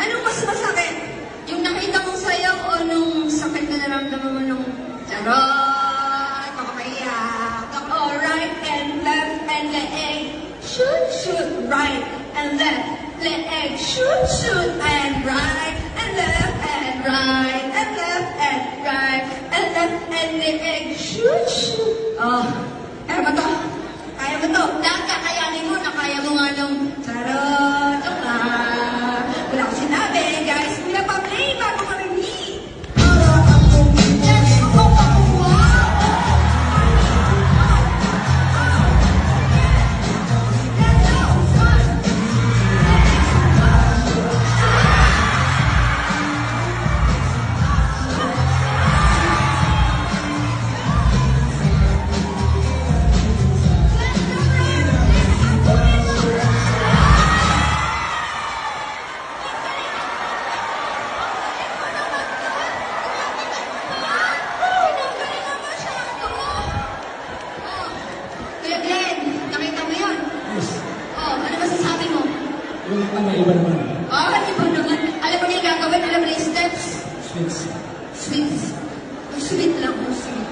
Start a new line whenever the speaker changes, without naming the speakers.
Anong mas masakit? Yung nakita kong sayo o nung sakit na naramdaman mo nung charot, kakapaiyak, oh, right and left and leg, shoot, right and left, leg, shoot, and right and left and right and left and right and left and leg, shoot. Oh, kaya mo to? Kaya mo to? Lahat kakayanin mo na kaya mo nga nung charot, joke lang. Wala ko sinabi, guys. Pinapaplay bago kami meet. Let's go!
Yung iba naman.
Iba naman. Alam mo na yung gagawin? Alam mo na yung steps?
Sweets.
Sweet. Sweet lang. Sweet.